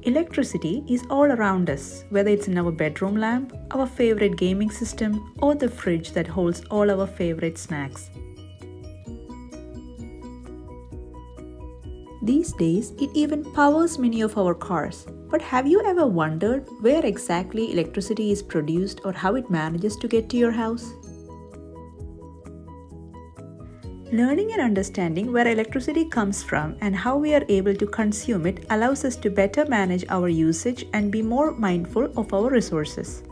Electricity is all around us, whether it's in our bedroom lamp, our favorite gaming system, or the fridge that holds all our favorite snacks. These days, it even powers many of our cars. But have you ever wondered where exactly electricity is produced or how it manages to get to your house? Learning and understanding where electricity comes from and how we are able to consume it allows us to better manage our usage and be more mindful of our resources.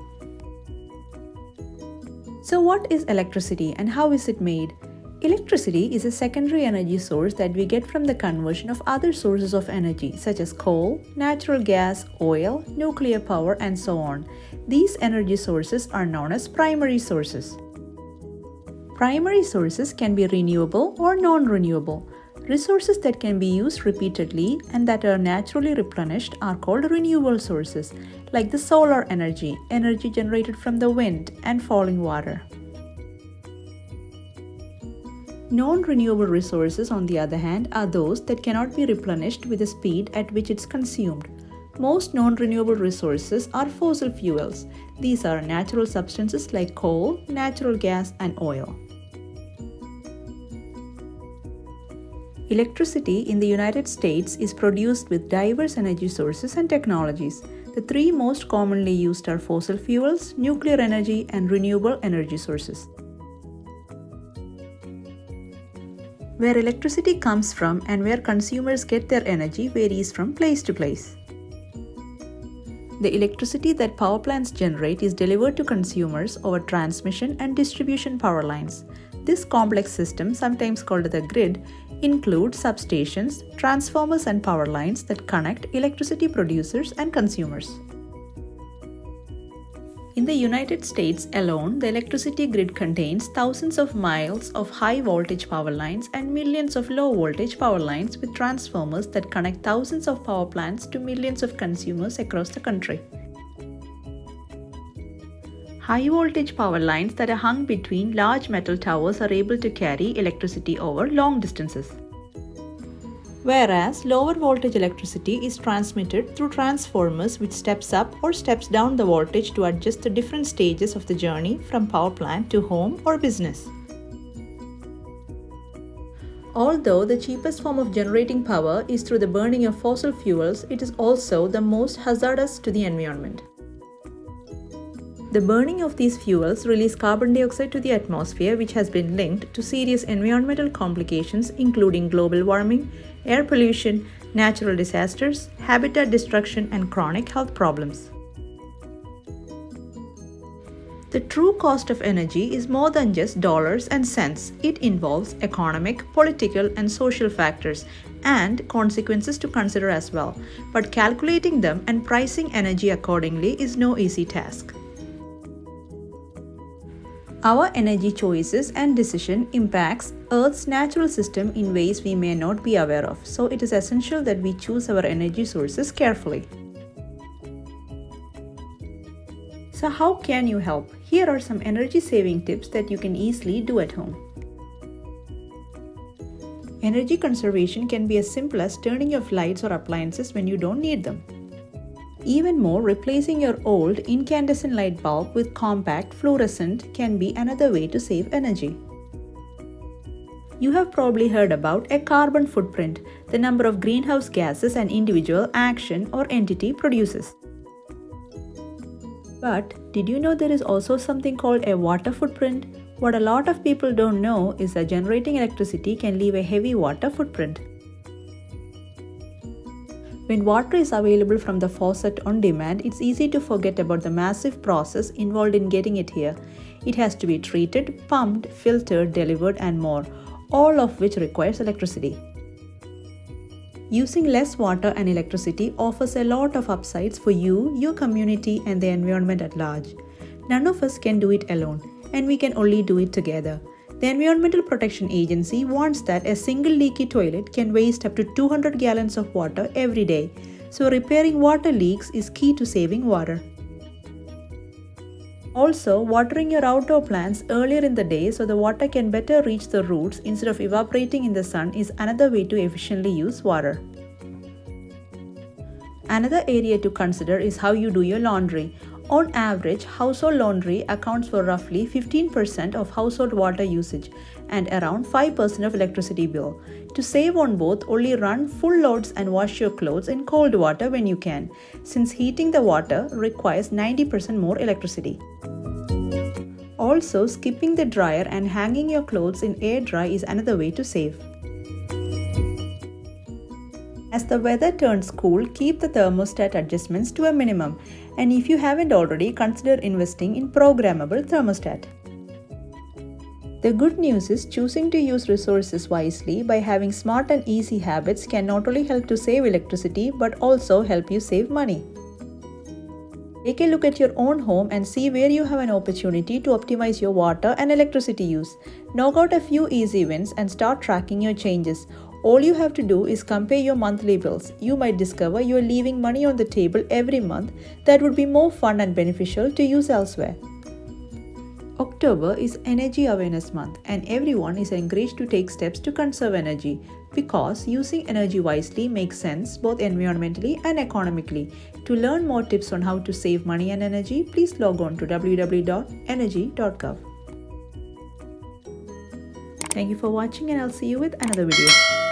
So what is electricity and how is it made? Electricity is a secondary energy source that we get from the conversion of other sources of energy such as coal, natural gas, oil, nuclear power, and so on. These energy sources are known as primary sources. Primary sources can be renewable or non-renewable. Resources that can be used repeatedly and that are naturally replenished are called renewable sources, like the solar energy, energy generated from the wind, and falling water. Non-renewable resources, on the other hand, are those that cannot be replenished with the speed at which it's consumed. Most non-renewable resources are fossil fuels. These are natural substances like coal, natural gas, and oil. Electricity in the United States is produced with diverse energy sources and technologies. The three most commonly used are fossil fuels, nuclear energy, and renewable energy sources. Where electricity comes from and where consumers get their energy varies from place to place. The electricity that power plants generate is delivered to consumers over transmission and distribution power lines. This complex system, sometimes called the grid, includes substations, transformers, and power lines that connect electricity producers and consumers. In the United States alone, the electricity grid contains thousands of miles of high-voltage power lines and millions of low-voltage power lines with transformers that connect thousands of power plants to millions of consumers across the country. High-voltage power lines that are hung between large metal towers are able to carry electricity over long distances. Whereas lower voltage electricity is transmitted through transformers which steps up or steps down the voltage to adjust the different stages of the journey from power plant to home or business. Although the cheapest form of generating power is through the burning of fossil fuels, it is also the most hazardous to the environment. The burning of these fuels release carbon dioxide to the atmosphere, which has been linked to serious environmental complications including global warming, air pollution, natural disasters, habitat destruction, and chronic health problems. The true cost of energy is more than just dollars and cents. It involves economic, political, and social factors and consequences to consider as well. But calculating them and pricing energy accordingly is no easy task. Our energy choices and decision impacts Earth's natural system in ways we may not be aware of, so it is essential that we choose our energy sources carefully. So how can you help? Here are some energy saving tips that you can easily do at home. Energy conservation can be as simple as turning off lights or appliances when you don't need them. Even more, replacing your old incandescent light bulb with compact fluorescent can be another way to save energy. You have probably heard about a carbon footprint, the number of greenhouse gases an individual, action, or entity produces. But did you know there is also something called a water footprint? What a lot of people don't know is that generating electricity can leave a heavy water footprint. When water is available from the faucet on demand, it's easy to forget about the massive process involved in getting it here. It has to be treated, pumped, filtered, delivered, and more, all of which requires electricity. Using less water and electricity offers a lot of upsides for you, your community, and the environment at large. None of us can do it alone, and we can only do it together. The Environmental Protection Agency warns that a single leaky toilet can waste up to 200 gallons of water every day, so repairing water leaks is key to saving water. Also, watering your outdoor plants earlier in the day so the water can better reach the roots instead of evaporating in the sun is another way to efficiently use water. Another area to consider is how you do your laundry. On average, household laundry accounts for roughly 15% of household water usage and around 5% of electricity bill. To save on both, only run full loads and wash your clothes in cold water when you can, since heating the water requires 90% more electricity. Also, skipping the dryer and hanging your clothes in air dry is another way to save. As the weather turns cool, keep the thermostat adjustments to a minimum, and if you haven't already, consider investing in programmable thermostat. The good news is choosing to use resources wisely by having smart and easy habits can not only help to save electricity but also help you save money. Take a look at your own home and see where you have an opportunity to optimize your water and electricity use. Knock out a few easy wins and start tracking your changes. All you have to do is compare your monthly bills. You might discover you are leaving money on the table every month that would be more fun and beneficial to use elsewhere. October is Energy Awareness Month, and everyone is encouraged to take steps to conserve energy because using energy wisely makes sense both environmentally and economically. To learn more tips on how to save money and energy, please log on to www.energy.gov. Thank you for watching, and I'll see you with another video.